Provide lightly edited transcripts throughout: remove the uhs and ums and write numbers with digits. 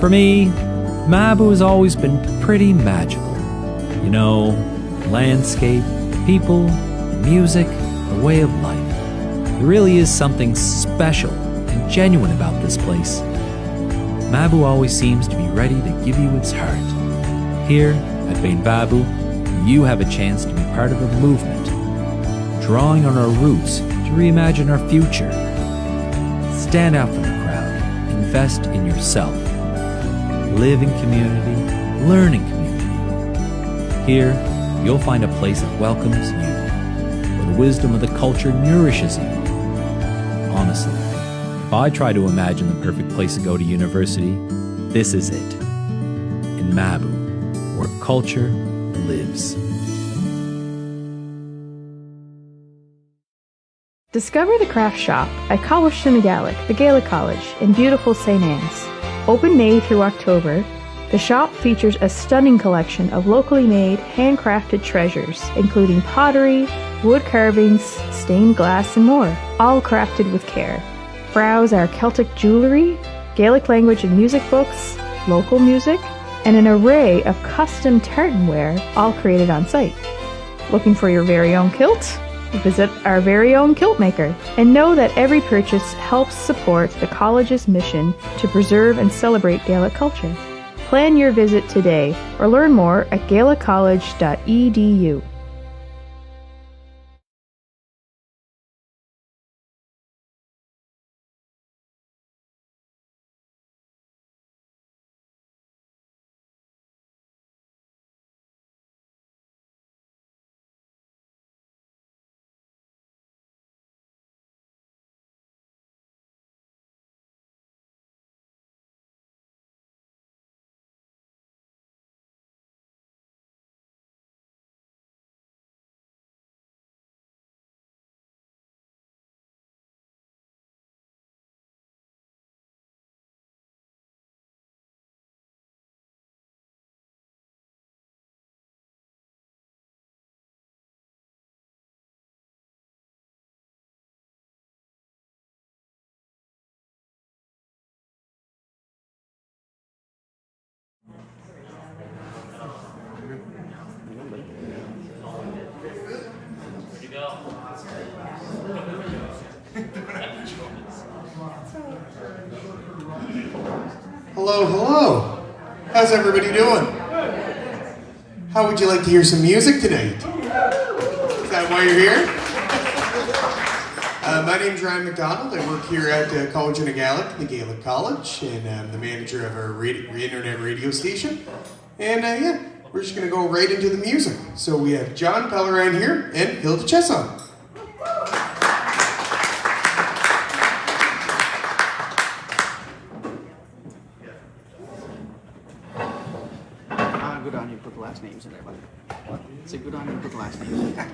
For me, Malibu has always been pretty magical. You know, landscape, people, music, the way of life. There really is something special and genuine about this place. Malibu always seems to be ready to give you its heart. Here at Bainbabu, you have a chance to be part of a movement, drawing on our roots to reimagine our future. Stand out from the crowd, invest in yourself, live in community, learn in community. Here, you'll find a place that welcomes you, where the wisdom of the culture nourishes you. Honestly, if I try to imagine the perfect place to go to university, this is it. In Malibu, where culture lives. Discover the craft shop at College Gaelic, the Gaelic College, in beautiful St. Anne's. Open May through October, the shop features a stunning collection of locally made, handcrafted treasures, including pottery, wood carvings, stained glass, and more, all crafted with care. Browse our Celtic jewelry, Gaelic language and music books, local music, and an array of custom tartanware, all created on site. Looking for your very own kilt? Visit our very own kilt maker, and know that every purchase helps support the college's mission to preserve and celebrate Gaelic culture. Plan your visit today or learn more at gaeliccollege.edu. Hello, hello. How's everybody doing? How would you like to hear some music tonight? Is that why you're here? My name's Ryan McDonald. I work here at College Gaelic, the Gaelic College, and I'm the manager of our internet radio station. And yeah, we're just going to go right into the music. So we have John Pellerin here and Hilda Chiasson. Good on you put the last names in there, buddy. What? Say good on you put the last names in there.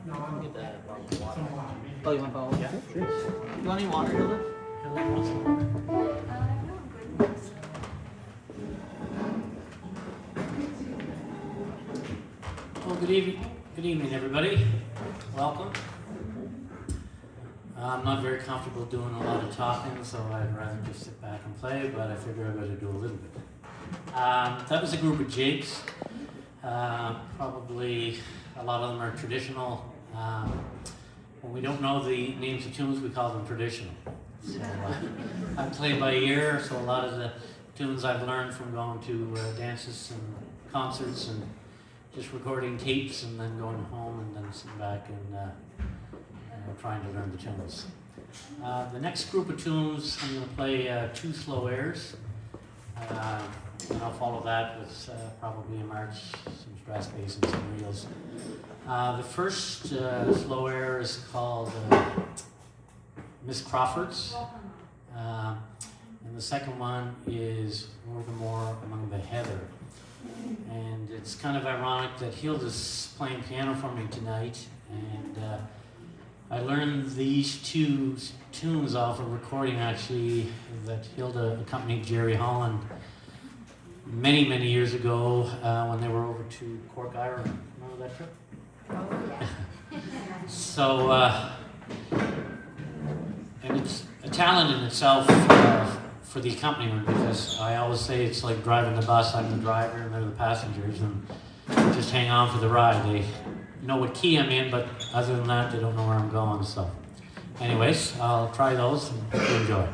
Get that bottle of water. Oh, you want a bottle? Yeah, sure. You want any water, Hilda? Hilda wants some water. Well, good evening, everybody. Welcome. I'm not very comfortable doing a lot of talking, so I'd rather just sit back and play, but I figure I better do a little bit. That was a group of jigs. Probably a lot of them are traditional. When we don't know the names of tunes, we call them traditional. So I play by ear, so a lot of the tunes I've learned from going to dances and concerts and just recording tapes and then going home and then sitting back and trying to learn the tunes. The next group of tunes, I'm going to play 2 slow airs. And I'll follow that with probably a march, some brass bass, and some reels. The first slow air is called Miss Crawford's. And the second one is O'er the Moor Among the Heather. And it's kind of ironic that Hilda's playing piano for me tonight. And I learned these 2 tunes off a recording actually that Hilda accompanied Jerry Holland many, many years ago when they were over to Cork, Ireland. Remember that trip? Oh, yeah. So, and it's a talent in itself for the accompaniment, because I always say it's like driving the bus. I'm the driver and they're the passengers, and they just hang on for the ride. They know what key I'm in, but other than that, they don't know where I'm going. So, anyways, I'll try those and hope you enjoy.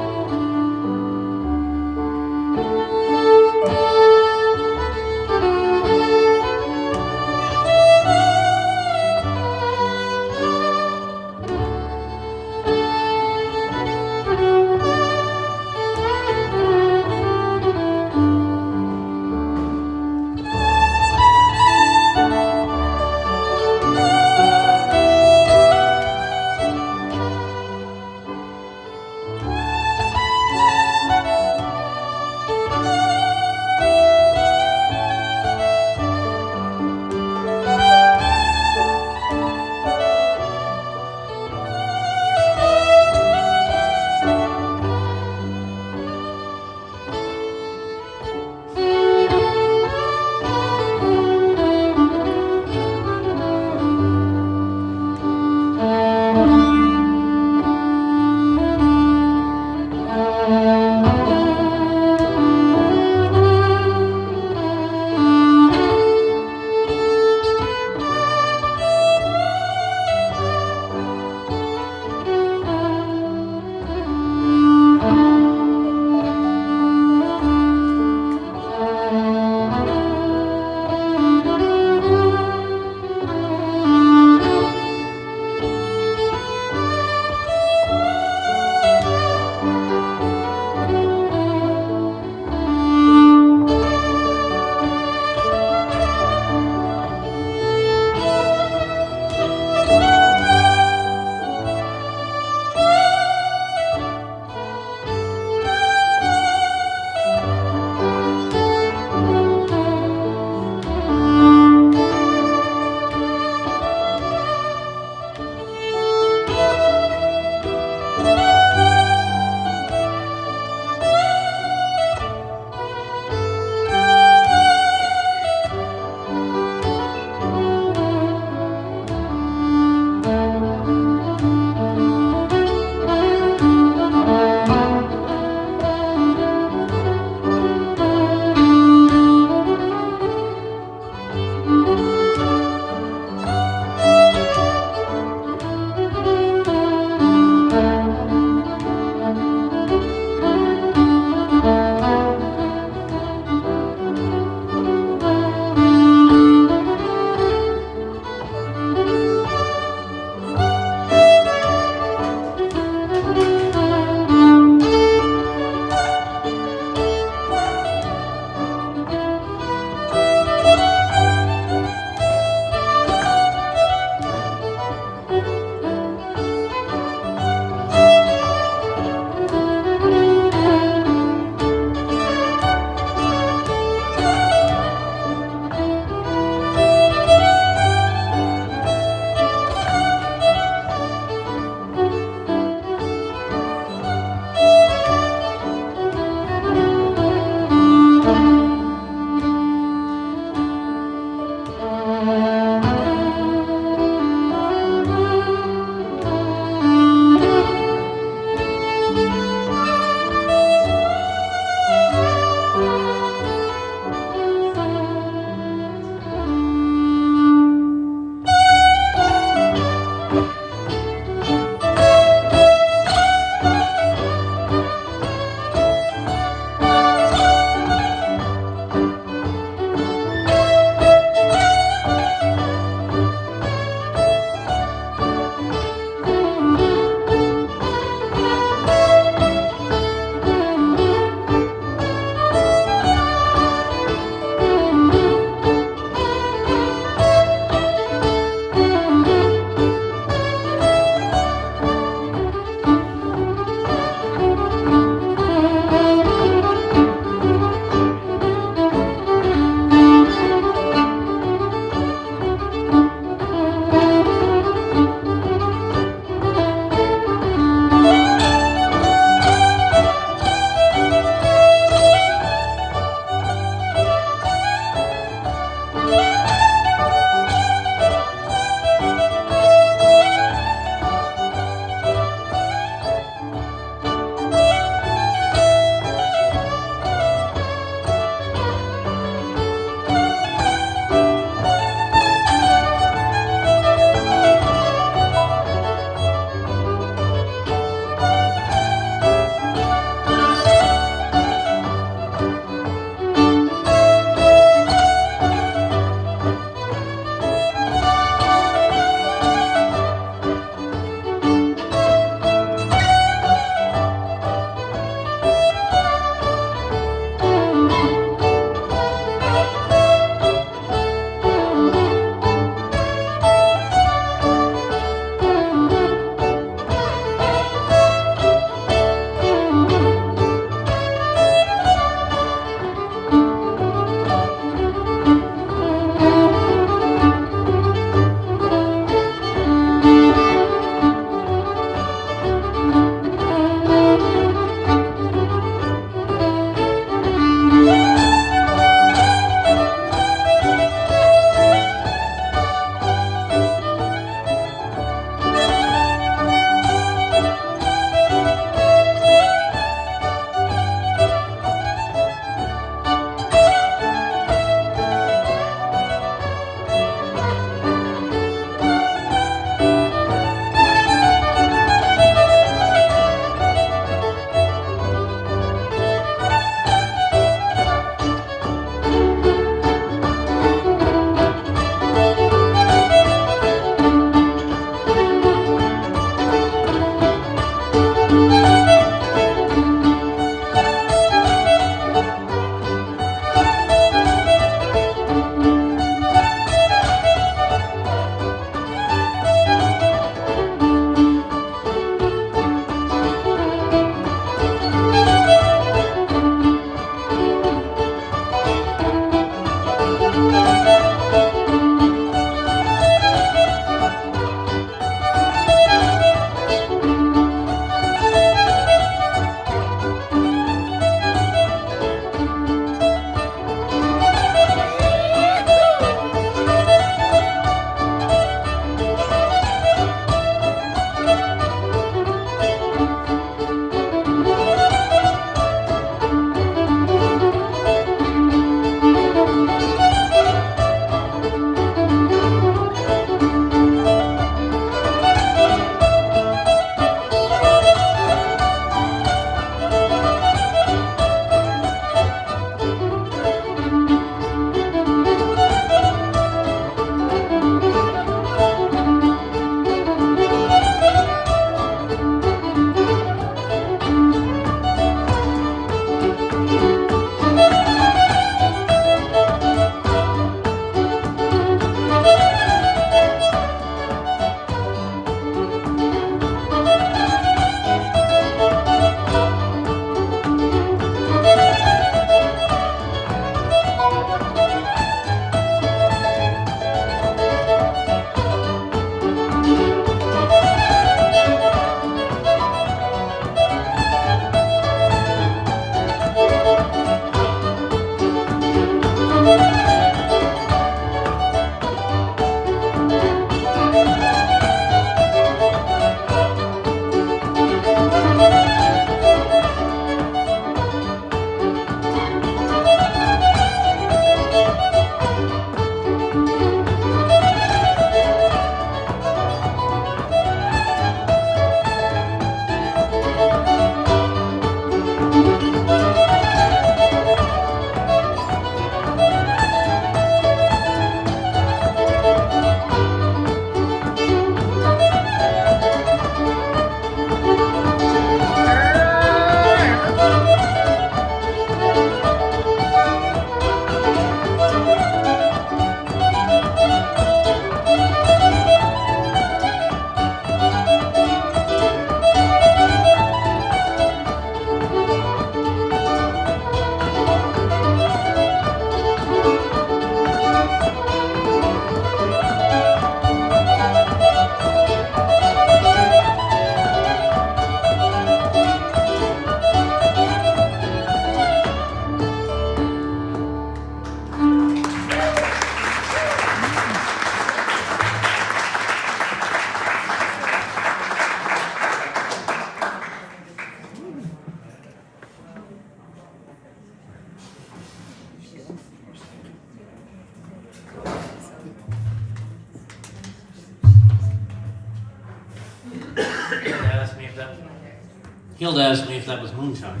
Hilda asked me if that was moonshine.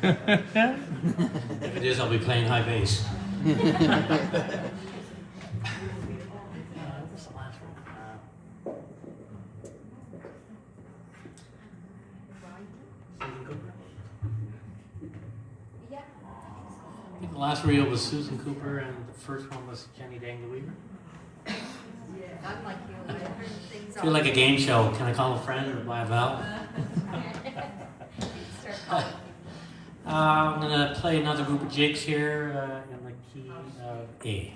If it is, I'll be playing high bass. What's the last one? Susan Cooper? I think the last reel was Susan Cooper, and the first one was Jenny Dang the Weaver. I'm like you, I heard things I feel like a game show. Can I call a friend or buy a vowel? Start calling. I'm going to play another group of jigs here in the key of A.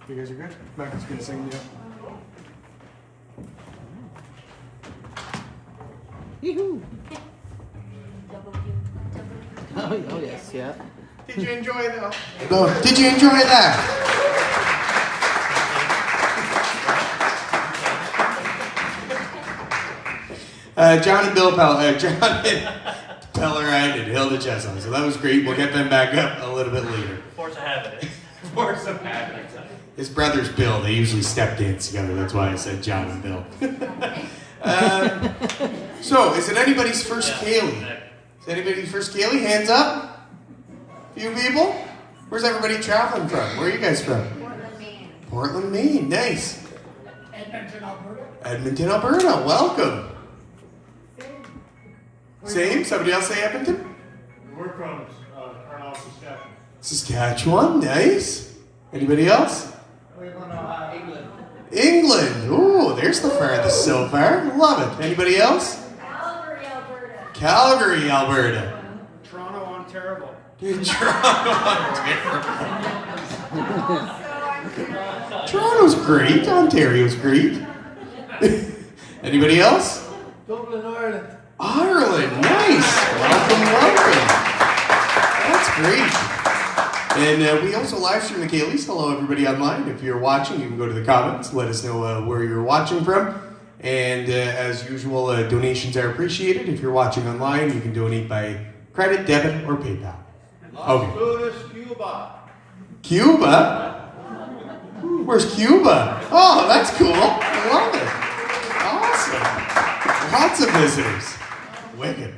You guys are good? Michael's gonna sing you. Yoo-hoo. Oh yes, yeah. Did you enjoy that? Oh, did you enjoy that? John and Pellerin and Hilda Chiasson. So that was great. We'll get them back up a little bit later. Force of habit. Force of habit. His brother's Bill. They usually step dance together. That's why I said John and Bill. So, is it anybody's first Ceilidh? Is anybody's first Ceilidh? Hands up. Few people. Where's everybody traveling from? Where are you guys from? Portland, Maine. Portland, Maine. Nice. Edmonton, Alberta. Edmonton, Alberta. Welcome. Same? Somebody else say Edmonton? We're from Carlisle, Saskatchewan. Saskatchewan. Nice. Anybody else? We're going England. England. Ooh, there's the farthest so far. Love it. Anybody else? Calgary, Alberta. Calgary, Alberta. Toronto, Ontario. Toronto, Ontario. Toronto's great. Ontario's great. Anybody else? Dublin, Ireland. Ireland. Nice. Welcome. That's great. And we also live stream the Ceilidh. Hello, everybody online. If you're watching, you can go to the comments. Let us know where you're watching from. And as usual, donations are appreciated. If you're watching online, you can donate by credit, debit, or PayPal. Okay. Louis, Cuba. Cuba? Where's Cuba? Oh, that's cool. I love it. Awesome. Lots of visitors. Wicked.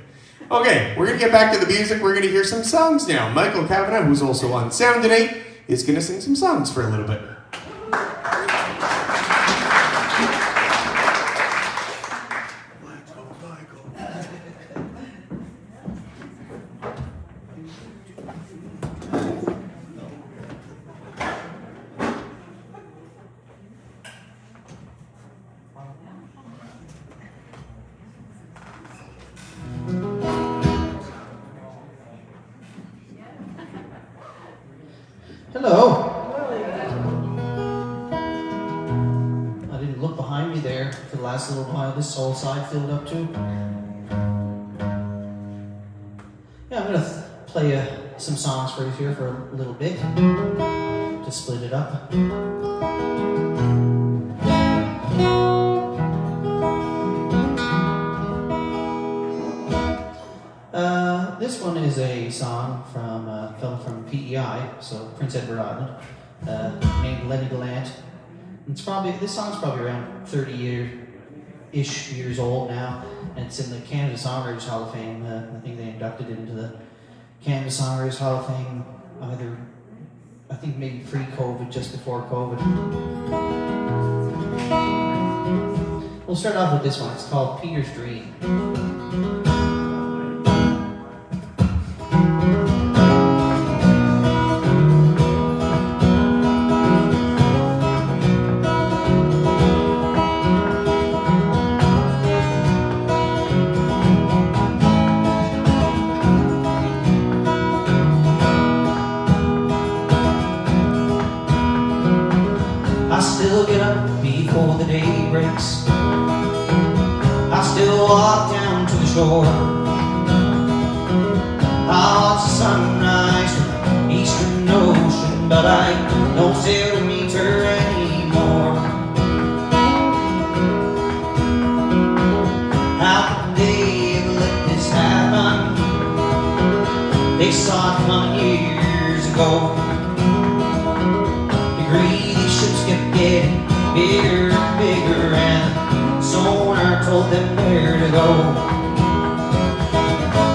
Okay, we're going to get back to the music. We're going to hear some songs now. Michael Kavanagh, who's also on sound tonight, is going to sing some songs for a little bit. Hello. I didn't look behind me there for the last little while. This whole side filled up too. Yeah, I'm gonna play some songs for you here for a little bit to split it up. This one is a song from a fellow from PEI, so Prince Edward Island, named Lenny Gallant. This song's probably around 30-ish years old now, and it's in the Canada Songwriters Hall of Fame. I think they inducted it into the Canada Songwriters Hall of Fame I think maybe pre-COVID, just before COVID. We'll start off with this one. It's called Peter's Dream. I still get up before the day breaks. I still walk down to the shore. I watch the sunrise from the eastern ocean, but I don't sail to meet her anymore. How could they ever let this happen? They saw it coming years ago. The greedy ships kept getting bigger and bigger, and sonar told them where to go.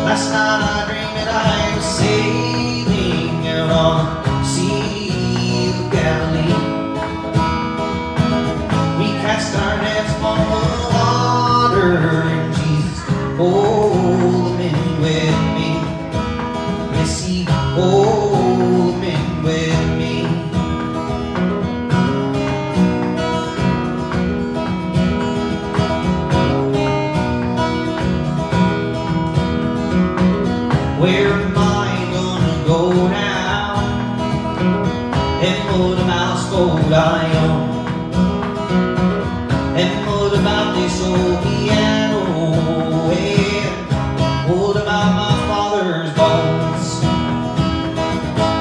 Last night I dreamed that I was sailing out on the Sea of Galilee. We cast our nets on the water, and Jesus pulled them in with me. Yes, he pulled them in with me. Where am I gonna go now? And what about sport I own? And what about this old piano? And what about my father's bones?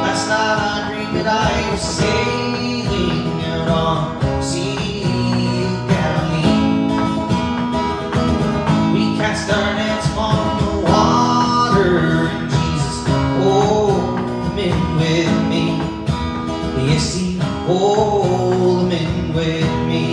Last night I dreamed that I was sailing out on Sea of Galilee. We cast our nets on the water, and Jesus, hold them in with me. Yes, he hold them in with me.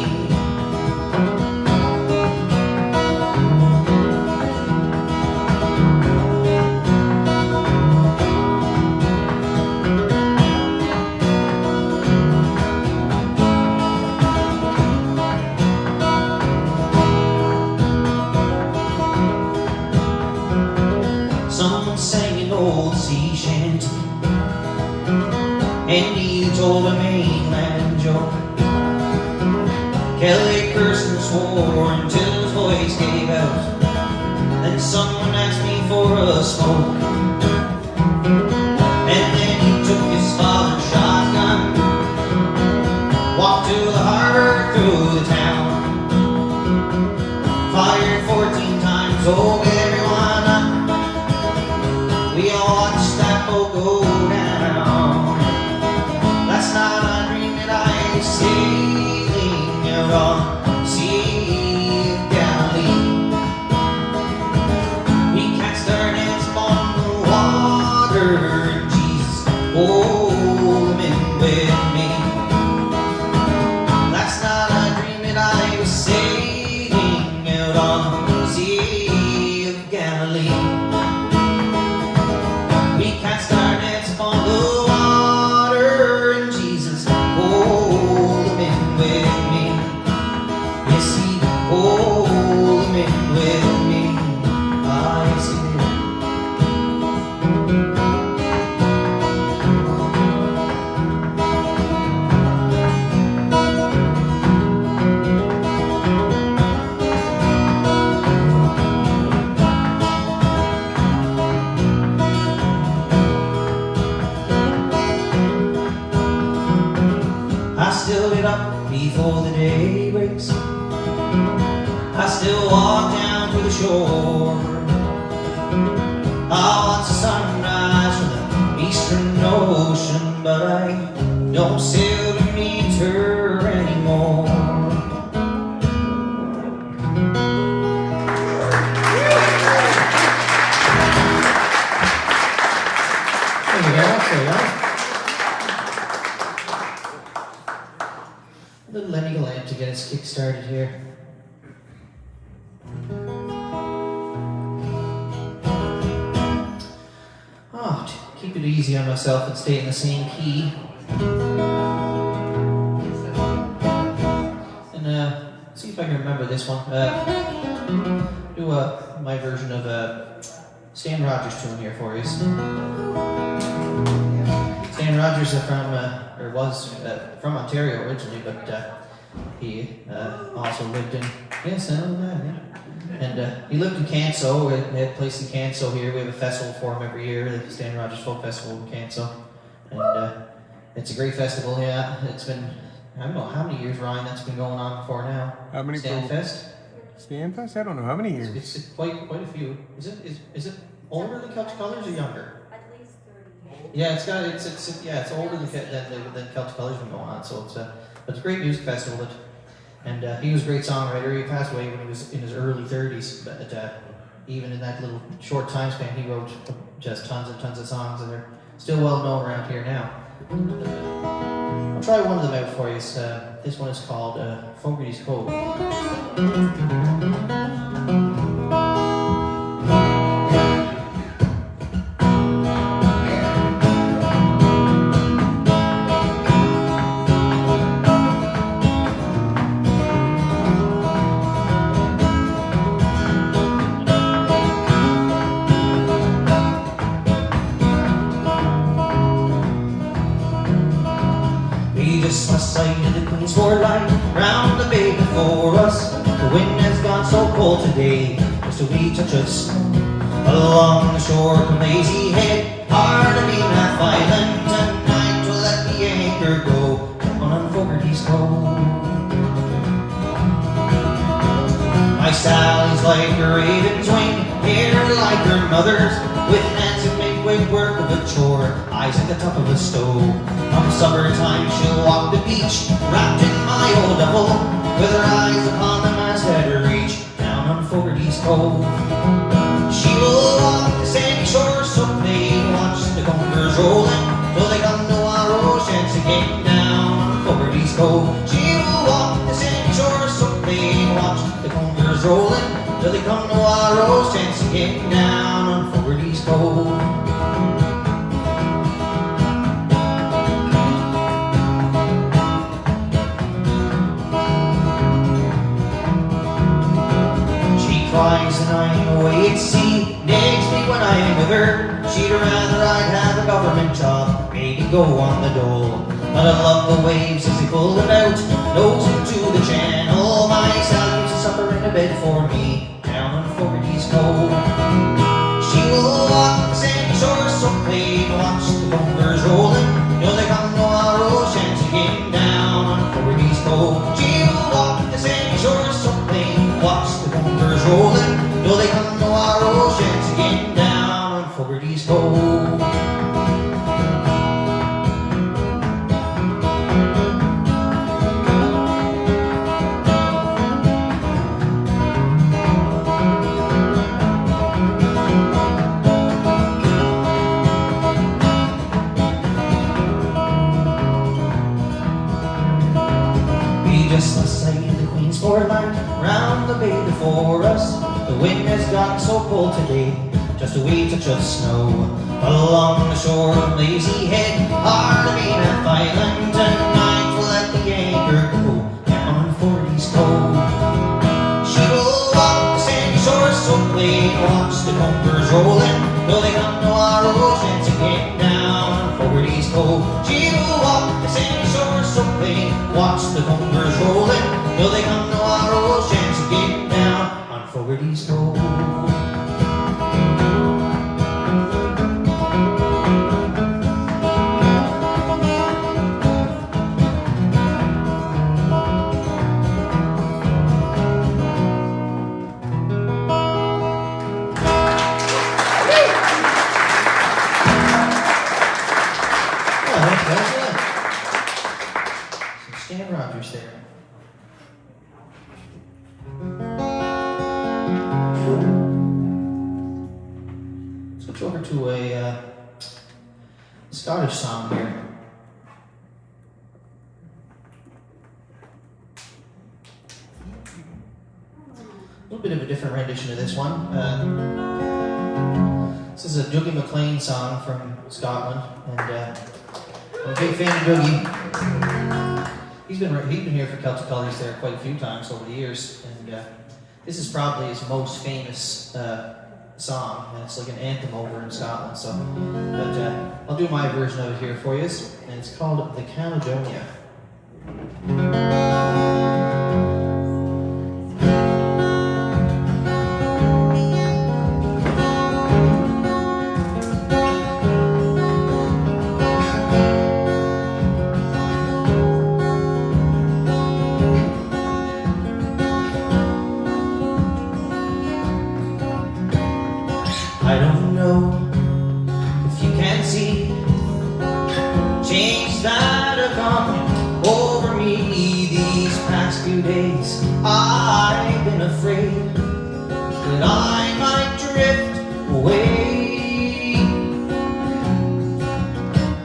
Someone sang an old sea shanty, and he told a mainland joke. Kelly cursed and swore until his voice gave out. Then someone asked me for a smoke, and then he took his father's shotgun, walked to the harbor through the town, fired 14 times, oh everyone. We all watched that boat go down. Last night I dreamed that I was sailing out on Sea of Galilee. We cast our nets upon the water, and Jesus, hold them in with me. Last night I dreamed that I was sailing out on Sea of Galilee. We cast our nets upon the water, and Jesus, hold them in with me. Yes, he hold them in with me. Ah, yes, he did. I still get up before the day breaks. I still walk down to the shore. I watch the sunrise from the eastern ocean, but I don't sail to meet her anymore. There you go, there you go. A little Lenny Gallant to get us kick started here. Oh, to keep it easy on myself and stay in the same key. And see if I can remember this one. Do my version of Stan Rogers tune here for you. Stan Rogers is was from Ontario originally, but he also lived in and he lived in Canso. We had a place in Canso here. We have a festival for him every year, the Stan Rogers Folk Festival in Canso, and it's a great festival. Yeah, it's been, I don't know how many years, Ryan, that's been going on for now. How many? Stan Fest? Stan Fest? I don't know how many years. It's quite a few. Is it older than Celtic Colors or younger? At least 30 years. Yeah, it's older than Celtic Colors been going on. So it's a great music festival. And he was a great songwriter. He passed away when he was in his early 30s. But even in that little short time span, he wrote just tons and tons of songs, and they're still well known around here now. I'll try one of them out for you. This one is called Fogarty's Cove. Sport light round the bay before us. The wind has gone so cold today, just a wee touch of snow. A Along the shore from Lazy Head, hard to be Half Island, tonight we'll let the anchor go on Fogarty's Cove. My Sally's like a raven's wing, hair like her mother's, with hands that make quick work of a chore, eyes at the top of a stove. Come summertime she'll walk the beach, wrapped in my old duffel, with her eyes upon the masthead her reach, down on Fogarty's Cove. She will walk the sandy shore so plain, watch the combers rolling, till they come to our oceans again, down on Fogarty's Cove. She will walk the sandy shore so plain, watch the combers rolling, till they come to our oceans again, down on Fogarty's Cove. Cries and I'm away at sea, nags me when I'm with her. She'd rather I'd have a government job, maybe go on the dole. But I love the waves as they pull about, nose into the channel. My Sally used to supper in a bed for me, down on Fogarty's Cove. She will walk the sandy shore so plain, watch the bunkers rolling, till they come to our oceans again, down on Fogarty's Cove. She will walk the sandy shore so plain, watch the bunkers rolling, till they come to our oceans again, down on Fogarty's Cove. We just lost sight of the Queensport Land, round the bay before us. The wind has gotten so cold today, just a wee touch of snow. Along the shore of Lazy Head, hard to be Half Island, tonight we'll let the anchor go, down on Fogarty's Cove. She will walk the sandy shore so plain, watch the combers rolling, till they come to our oceans again, down on Fogarty's Cove. She will walk the sandy shore so plain, watch the combers rolling, till they come to our oceans again, down on Fogarty's Cove. Stan Rogers there. Switch over to a Scottish song here. A little bit of a different rendition of this one. This is a Dougie MacLean song from Scotland, and I'm a big fan of Dougie. He's been here for Celtic Colours there quite a few times over the years, and this is probably his most famous song, and it's like an anthem over in Scotland. So, but I'll do my version of it here for you, and it's called "The Caledonia." I don't know if you can see change that have come over me these past few days. I've been afraid that I might drift away.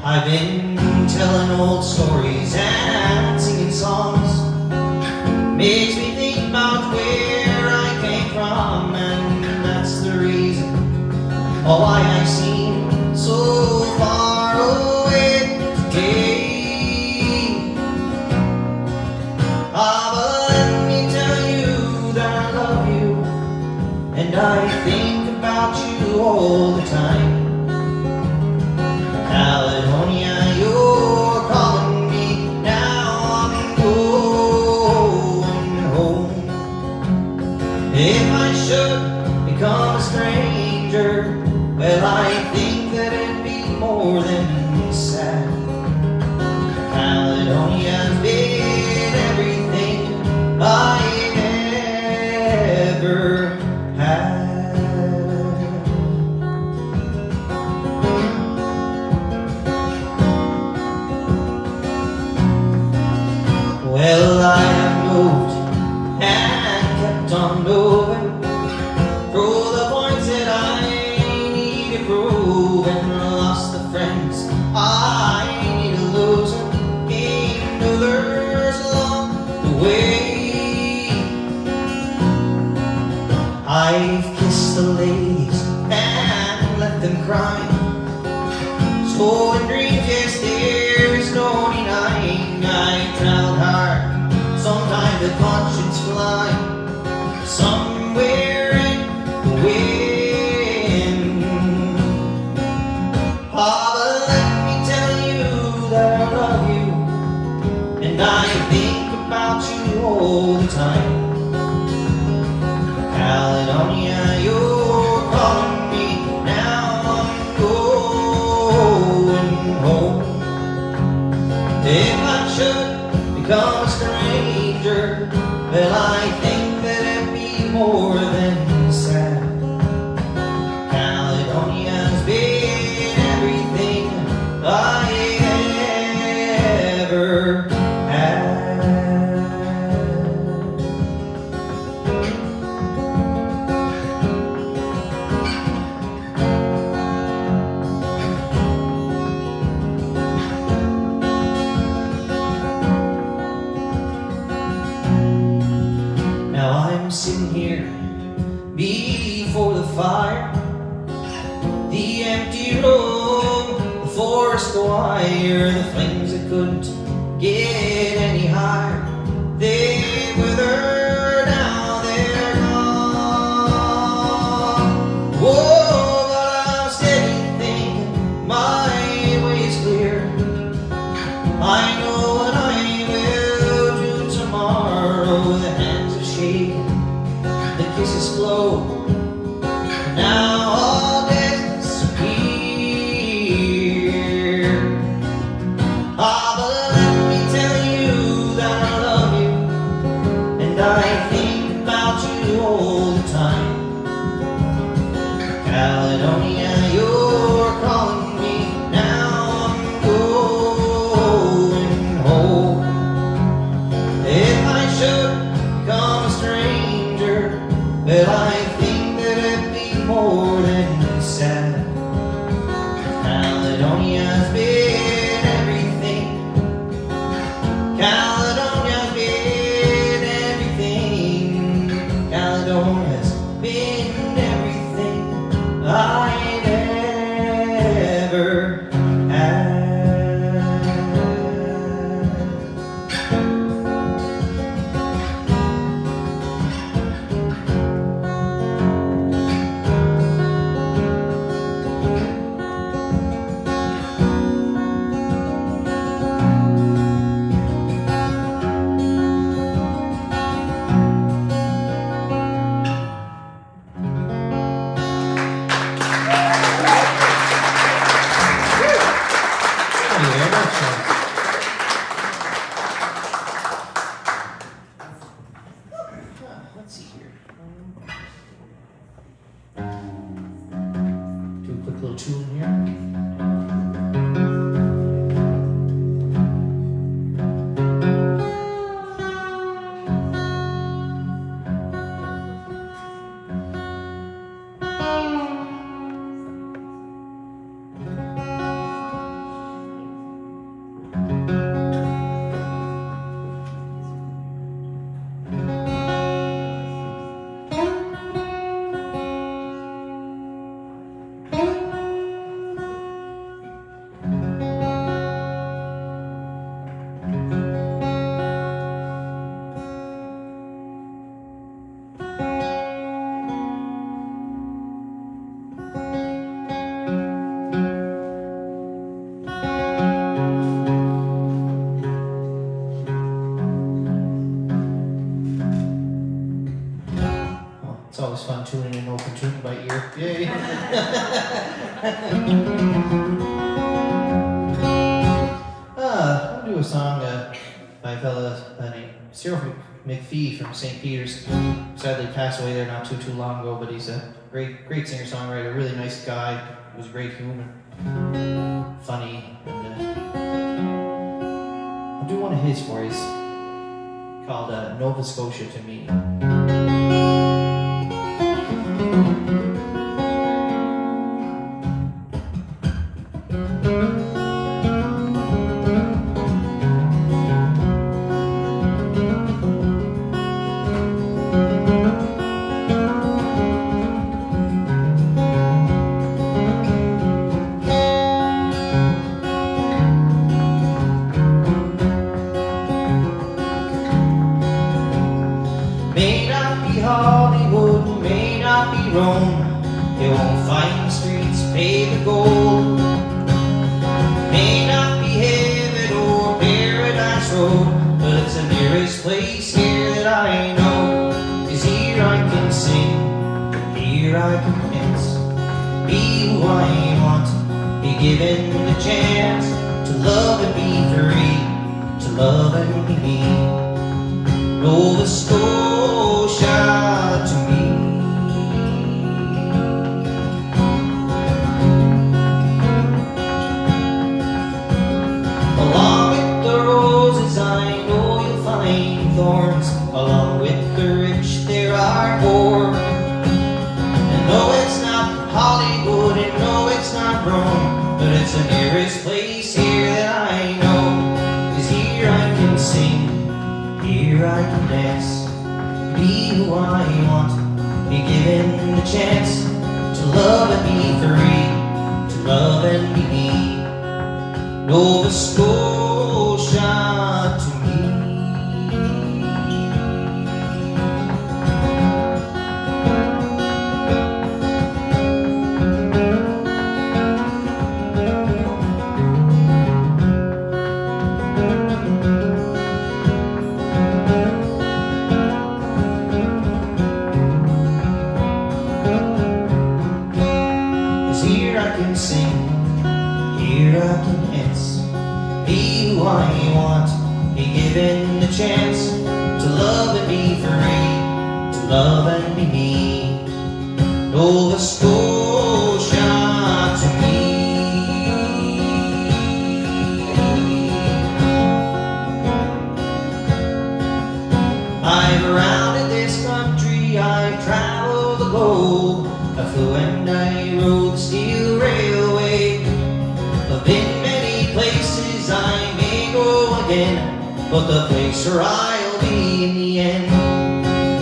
I've been telling old stories and singing songs, makes me think about where I came from, and that's the reason why I seem so far away today. But let me tell you that I love you, and I think about you all the time. Caledonia, you're calling me, now I'm going home. If I should become a stranger, Stolen dreams, yes, there's no denying. I traveled hard, sometimes the conscience fly somewhere in the wind. Ah, but let me tell you that I love you, and I think about you all the time. Caledonia, you're calling me, now I'm going home. If I should become a stranger, well, I think that it'd be more than sad. Caledonia's been everything I ever had. Now I'm sitting here before the fire, the empty room, the forest wire, the flames that couldn't get any higher. They wither, now they're gone. Whoa, but I'm steady thinking my way is clear. I know what I will do tomorrow. The hands are shaking, the kisses flow. Now all disappear. Ah, but let me tell you that I love you, and I think about you all the time. Caledonia, you're calling me, now I'm going home. If I should become a stranger, well, I think that it'd be more than sad. Caledonia's been everything. Caledonia's been everything. Caledonia's been everything I'd ever had. Thank you very much. Let's see here. Do a quick little tune here. It's always fun tuning in open tune by ear. Yay! I'll do a song by a fella named Cyril McPhee from St. Peter's. Sadly passed away there not too long ago, but he's a great singer-songwriter, really nice guy. He was a great human, funny, and I'll do one of his for you. It's called Nova Scotia to Me. given the chance to love and be free, to love and be me. Nova Scotia to me. Along with the roses I know you'll find thorns, along with the rich there are poor. And no, it's not Hollywood, and no, it's not Rome, but it's the nearest place here that I know. 'Cause here I can sing, here I can dance, be who I want, be given the chance to love and be free, to love and be me. Nova Scotia to me. Here I can sing, here I can dance, be who I want, be given the chance to love and be free, to love and be me. Nova Scotia to me. I've rounded this country, I've traveled the globe, I flew and I rode the steel railway. I've been many places, I may go again, but the place where I'll be in the end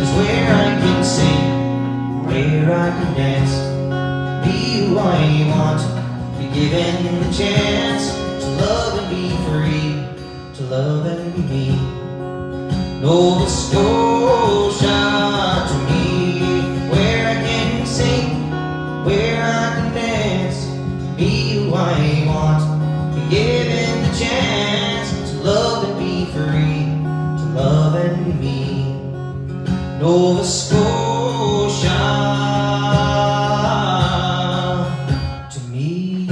is where I can sing, where I can dance, be who I want, be given the chance to love and be free, to love and be me. Nova Scotia to me, where I can sing, where I can dance, be who I want, be given the chance to love and be free, to love and be me. Nova Scotia to me.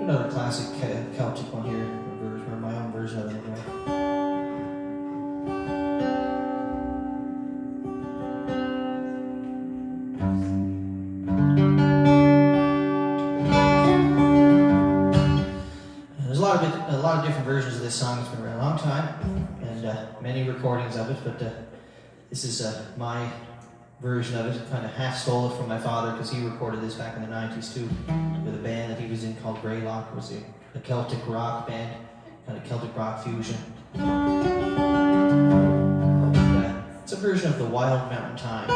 Another classic Celtic one here, or my own version of it anyway. There's a lot of different versions of this song. It's been around a long time, and many recordings of it. But this is my version of it. Kind of half stole it from my father because he recorded this back in the '90s too, with a band that he was in called Greylock. It was a Celtic rock band, kind of Celtic rock fusion. It's a version of the Wild Mountain Thyme.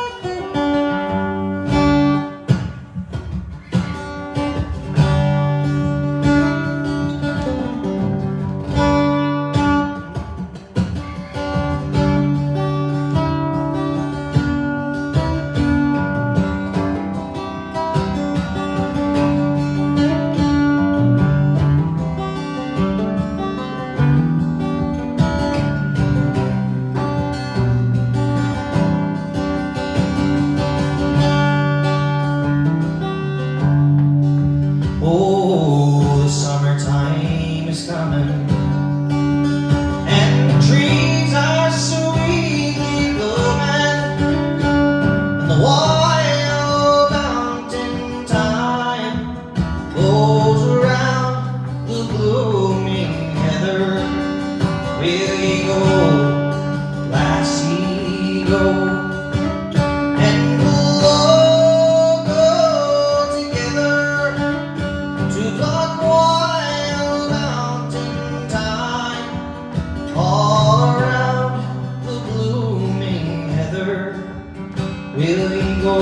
will ye go,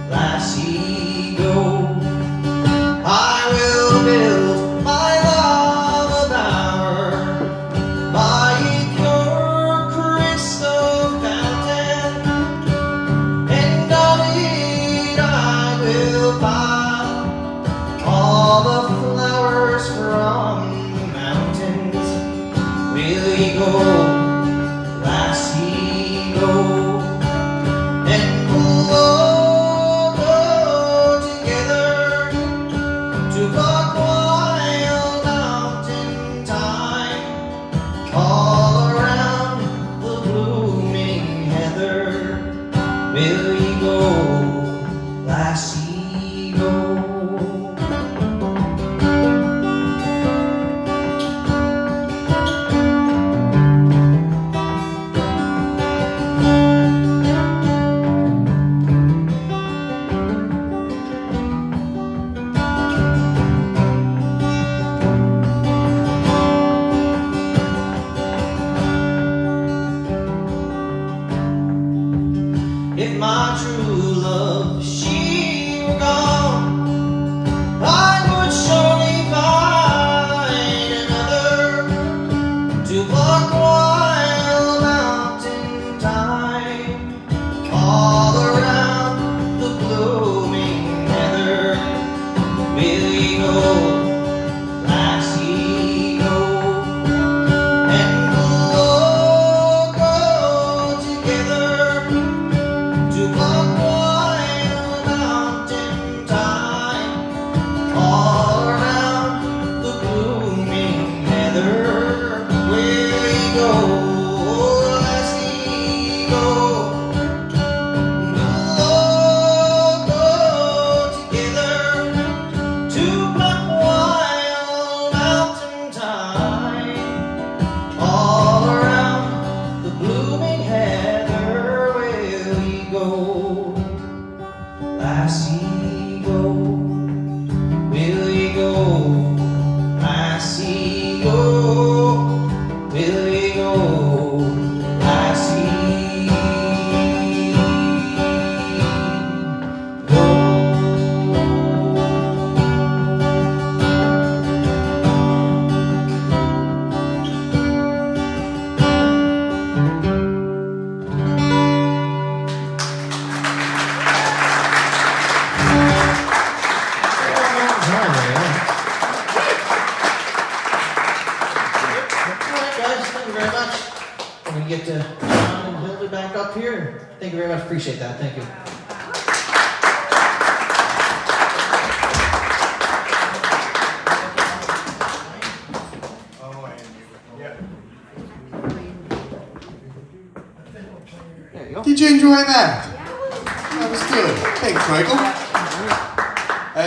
lassie, go? I will build my love a bower by a pure crystal fountain, and on it I will pile all the flowers from the mountains. Will ye go, lassie, go? And we'll all go together to pluck wild mountain thyme all around the blooming heather. Will ye go, lassie, go? If my true love, she were gone, I would surely find another to pluck wild mountain thyme all around the blooming heather. Will ye go, lassie, go? And we'll all go together to pluck wild mountain thyme all around the blooming heather. Will ye go, lassie, go? We'll all go together to pluck wild mountain thyme all around the blooming heather. Will ye go, lassie, go? Will ye go, lassie, go? Will ye go, lassie, go? Alright guys, thank you very much. I'm going to get John and Hilda back up here. Thank you very much, appreciate that, thank you. There you go. Did you enjoy that? That was good. Thanks, Michael.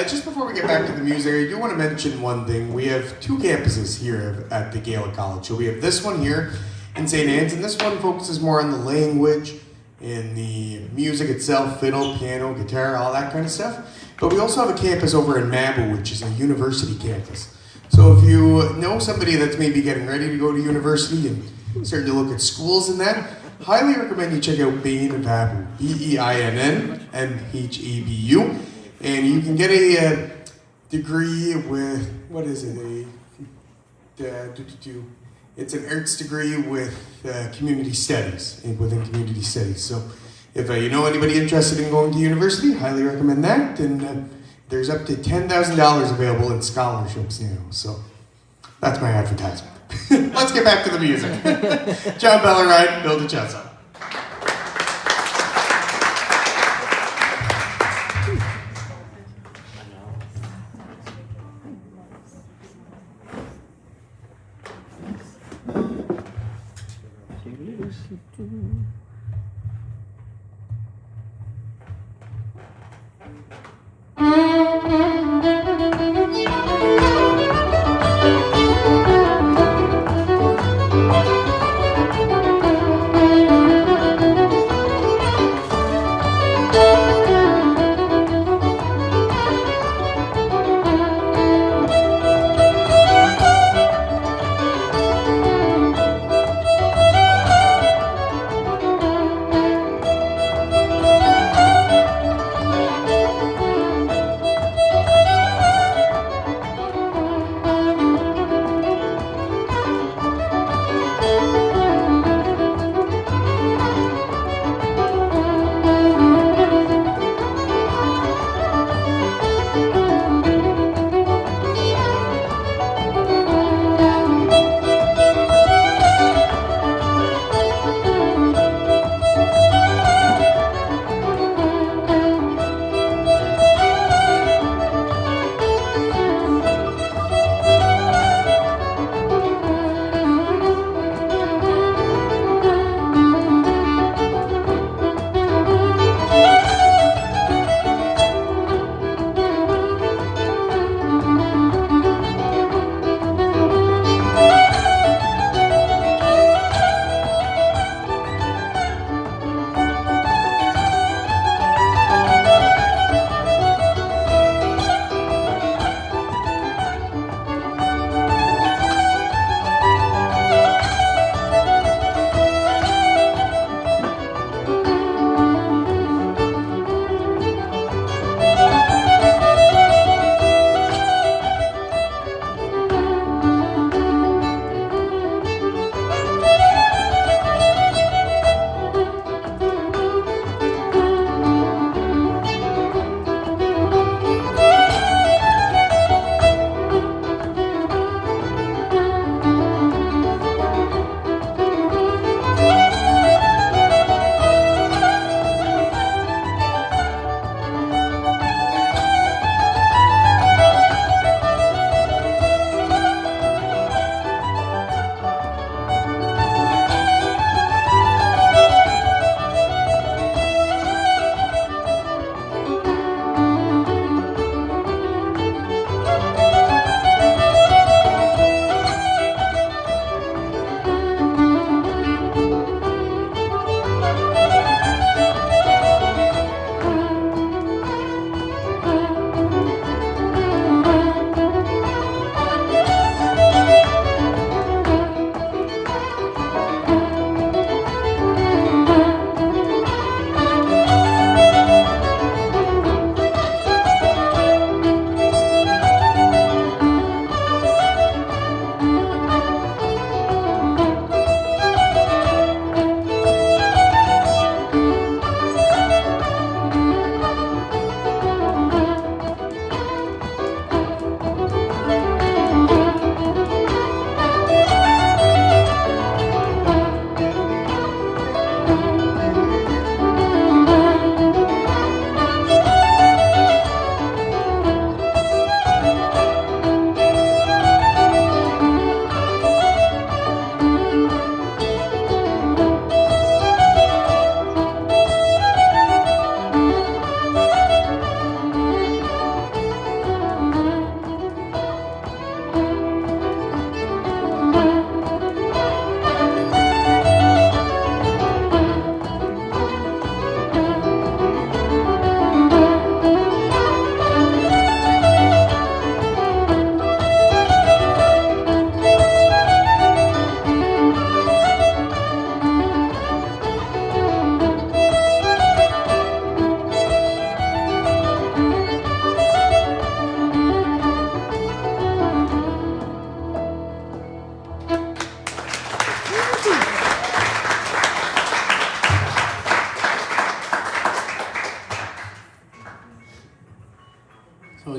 Just before we get back to the music, I do want to mention one thing. We have two campuses here at the Gaelic College. So we have this one here in St. Anne's, and this one focuses more on the language and the music itself, fiddle, piano, guitar, all that kind of stuff. But we also have a campus over in Mabel, which is a university campus. So if you know somebody that's maybe getting ready to go to university and starting to look at schools and that, highly recommend you check out Bain of Abu, BEINNMHABU. And you can get a degree with, what is it, it's an arts degree with community studies, within community studies. So if you know anybody interested in going to university, highly recommend that. And there's up to $10,000 available in scholarships now. So that's my advertisement. Let's get back to the music. John Pellerin, Hilda Chiasson.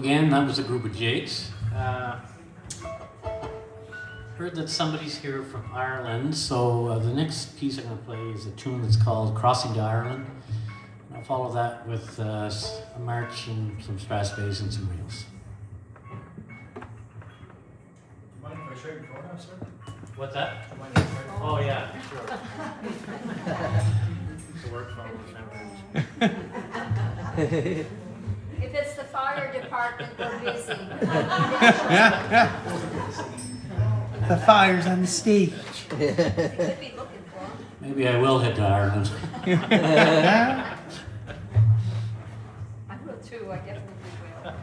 again, that was a group of Jakes. Heard that somebody's here from Ireland, so the next piece I'm going to play is a tune that's called Crossing to Ireland. And I'll follow that with a march and some strass bass and some reels. Mind if I show your phone now, sir? What's that? Mind if I show your phone? Oh, yeah, sure. The work phone sometimes. If it's the fire department, we're busy. The fire's on the stage. They could be looking for 'em. Maybe I will head to Ireland. I will too, I definitely will.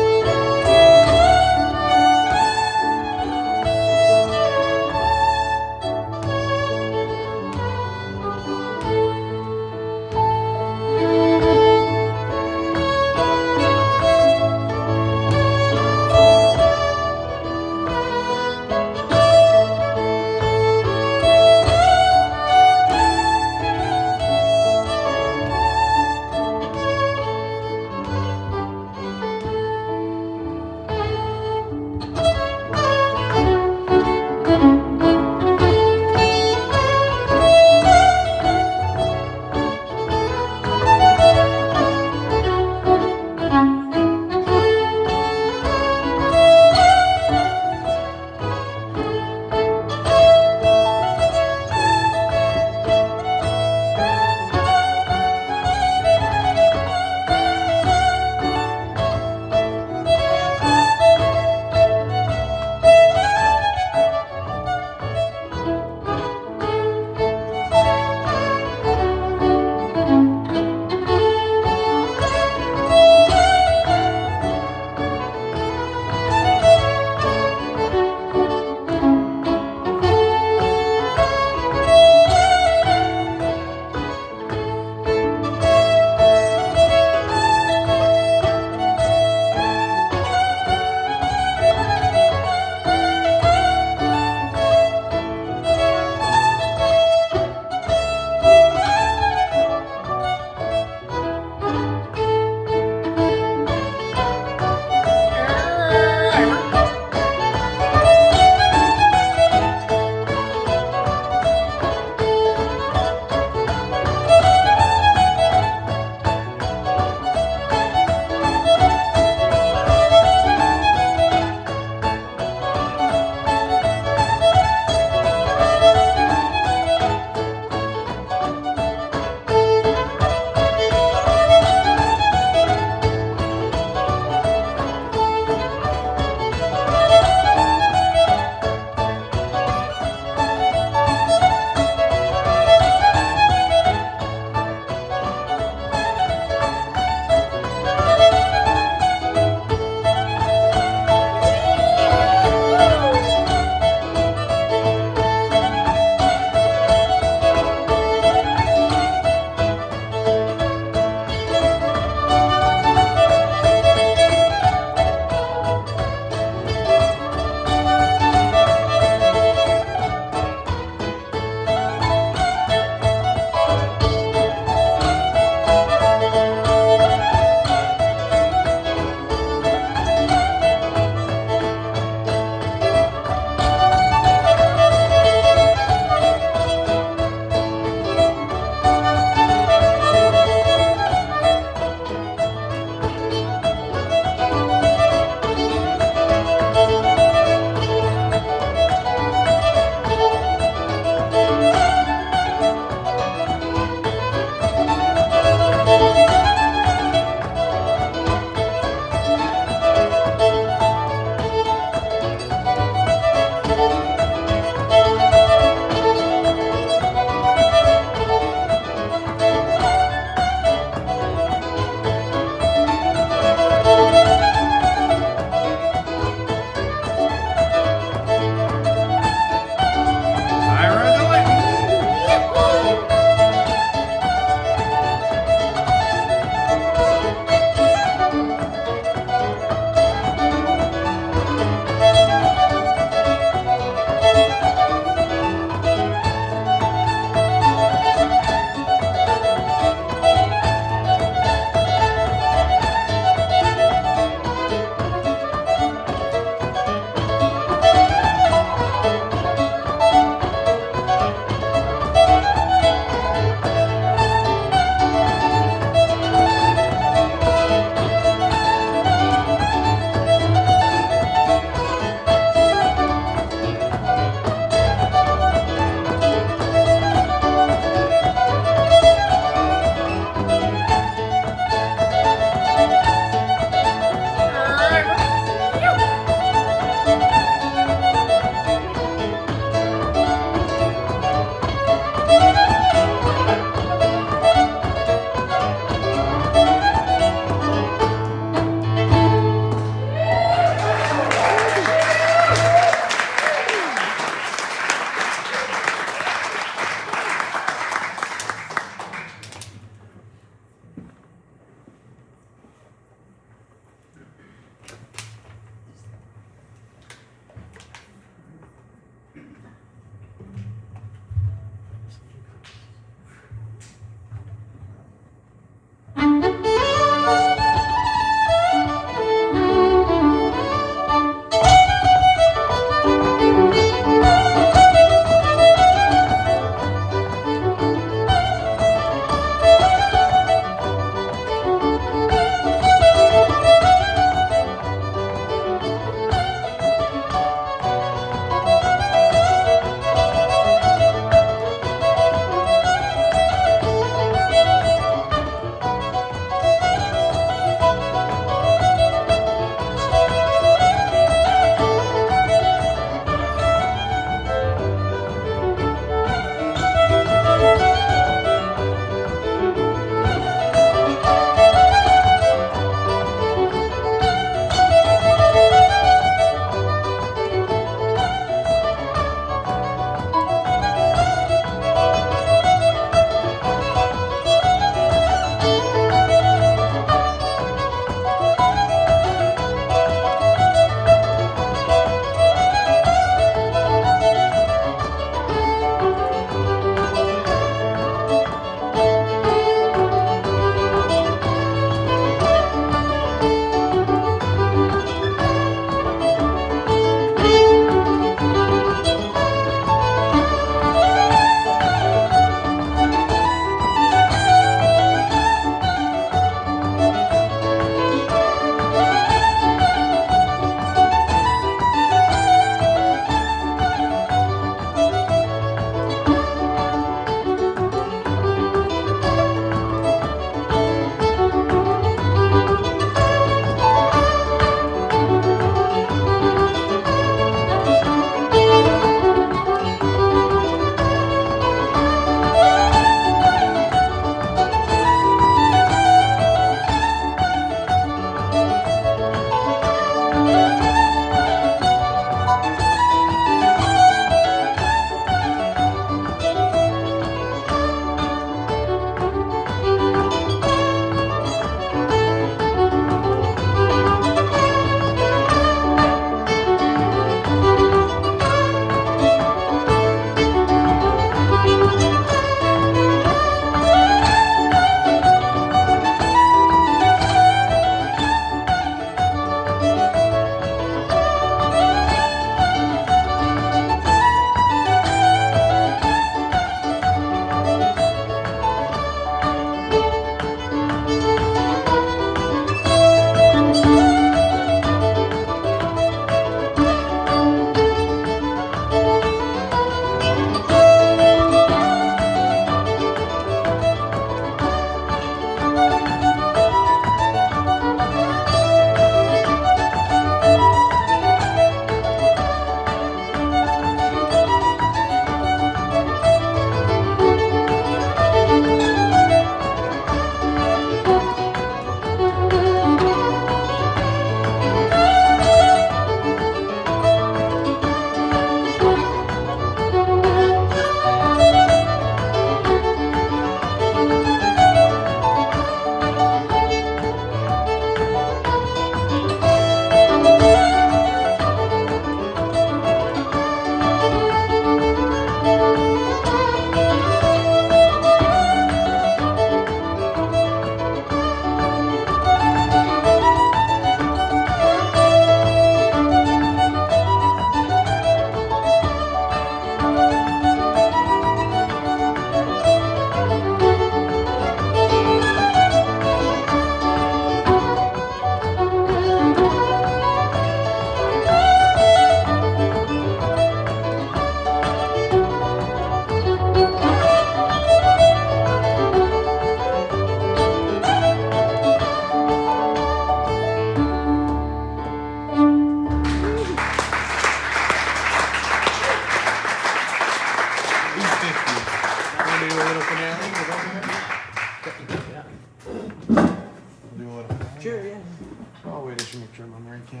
Wayne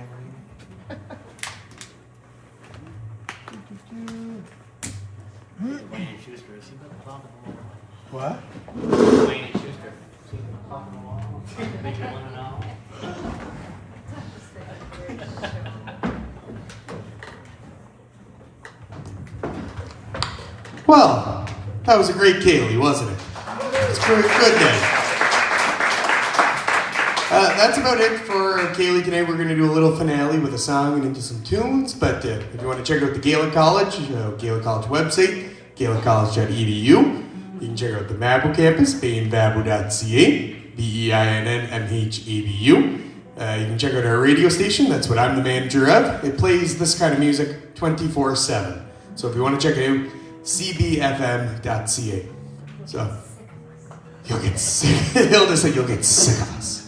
and Schuster, is he got a clock on the wall? What? Wayne and Schuster, see the clock on the wall? Make you wanna know? Well, that was a great Ceilidh, wasn't it? It's a good day. That's about it for Ceilidh today. We're going to do a little finale with a song and into some tunes. But if you want to check out the Gaelic College, Gaelic College website, gaeliccollege.edu. You can check out the Mabel campus, bainvabu.ca, BEINNMHABU. You can check out our radio station. That's what I'm the manager of. It plays this kind of music 24/7. So if you want to check it out, cbfm.ca. So you'll get sick. Hilda said you'll get sick of us.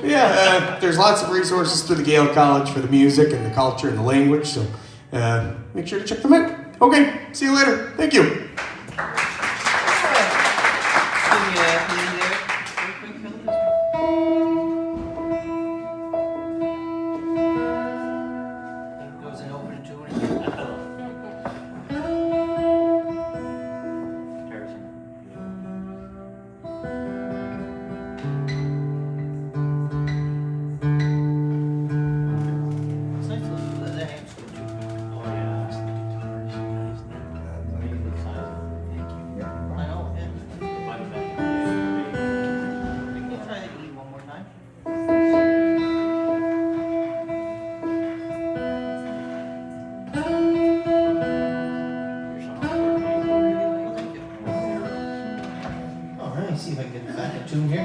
Yeah, there's lots of resources through the Gaelic College for the music and the culture and the language. So make sure to check them out. Okay, see you later. Thank you. See if I can get back in tune here.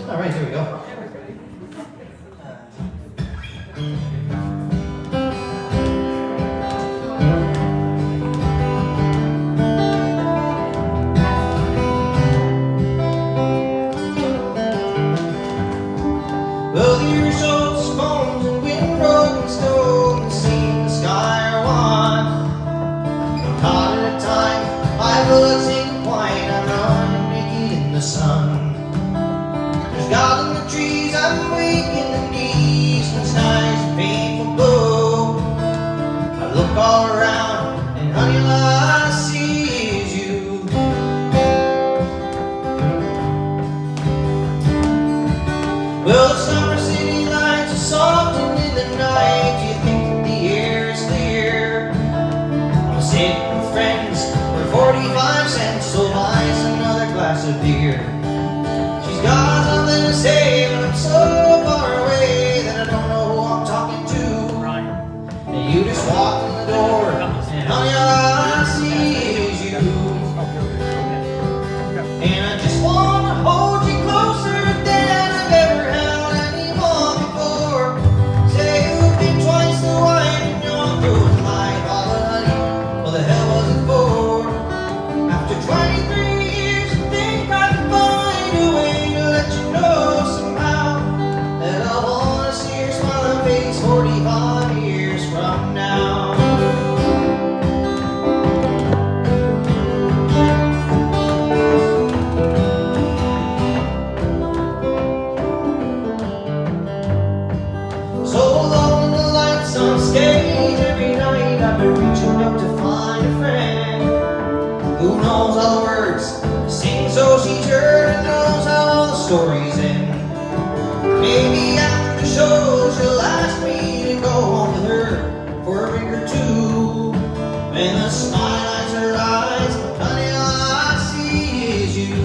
All right, here we go. Well, the year shows bones and wind broken stone and seen the sky are wide. Caught at a time, my blood's inclined, I'm running naked in the sun. There's God in the trees, I'm weak in the knees, and the sky's a painful blow. I look all around, and honey, all I see is you. Well, summer city lights are softened in the night. You think that the air is clear. I'm sitting with friends for 45 cents, so buys another glass of beer. She's got something to say, but I'm so far away that I don't know who I'm talking to. And you just walk in the door, and honey, all I see is you. And I just wanna hold you closer than I've ever held anyone before. Say you've been twice the wine in your good life, all the honey, what the hell was it for? After 23 years, I think I can find a way to let you know somehow that I wanna see your smiling face 45 years from now. So long in the lights on stage every night, I've been reaching out to find a friend who knows all the words, sings so she's heard and knows how all the stories end. Maybe after the show she'll ask me to go home with her for a drink or two. And the smile lights her eyes, honey, all I see is you.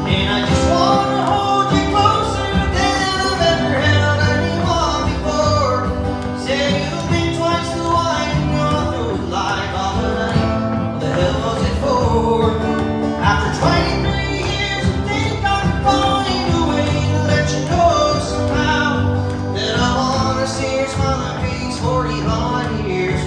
And I just wanna hold you closer than I've ever held anyone before. Say you've been twice the wine in your throat life, all the night, what the hell was it for? After 23 years, I think I can find a way to let you know somehow that I wanna see your smiling face 45 years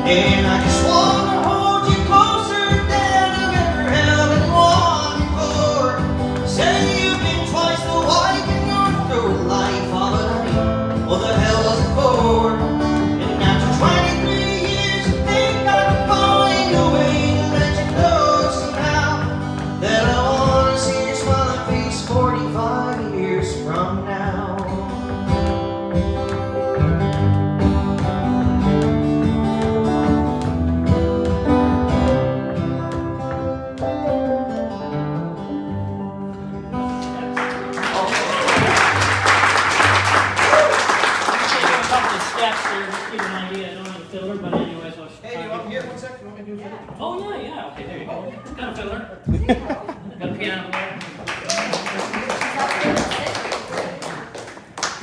And I just wanna hold you closer than I've ever held anyone before. Say you've been twice the wife and you're through life, all but honey, well the hell was it for? And after 23 years, I think I'd find a way to let you know somehow that I wanna see your smiling face 45 years from now. Oh yeah, yeah. Okay, there you go. Got a fiddler. Got a piano player.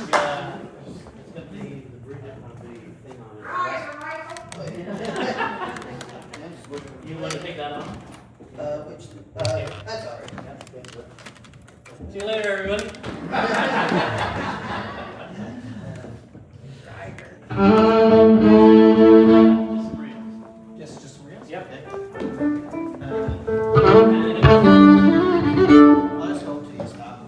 Yeah. It's got the bridge of the thing on it. You want to take that on? That's alright. See you later, everybody. Just some reels? Yep. I'll just go till you stop.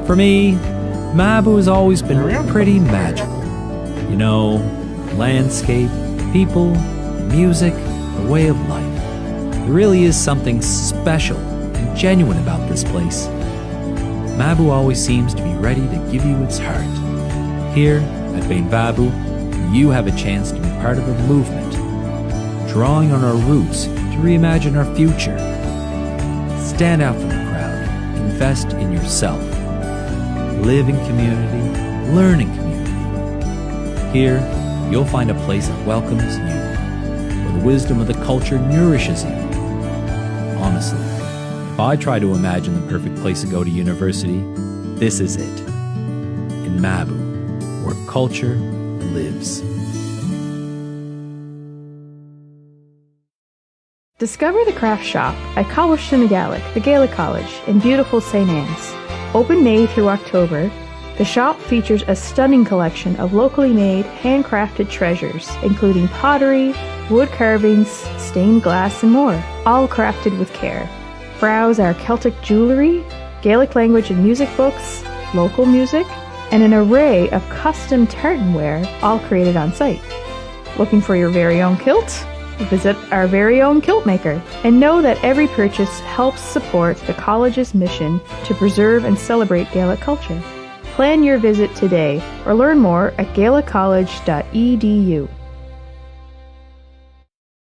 For me, Malibu has always been pretty magical. You know, landscape, people, music, the way of life. There really is something special and genuine about this place. Malibu always seems to be ready to give you its heart. Here at Bainvabu, you have a chance to be part of a movement, drawing on our roots to reimagine our future. Stand out from the crowd, invest in yourself. Live in community, learn in community. Here, you'll find a place that welcomes you, where the wisdom of the culture nourishes you. Honestly, if I try to imagine the perfect place to go to university, this is it. In Malibu, where culture lives. Discover the Craft Shop at Coilston Gaelic, the Gaelic College, in beautiful St. Anne's. Open May through October, the shop features a stunning collection of locally made, handcrafted treasures, including pottery, wood carvings, stained glass, and more, all crafted with care. Browse our Celtic jewelry, Gaelic language and music books, local music, and an array of custom tartanware, all created on site. Looking for your very own kilt? Visit our very own kilt maker, and know that every purchase helps support the college's mission to preserve and celebrate Gaelic culture. Plan your visit today or learn more at gaeliccollege.edu.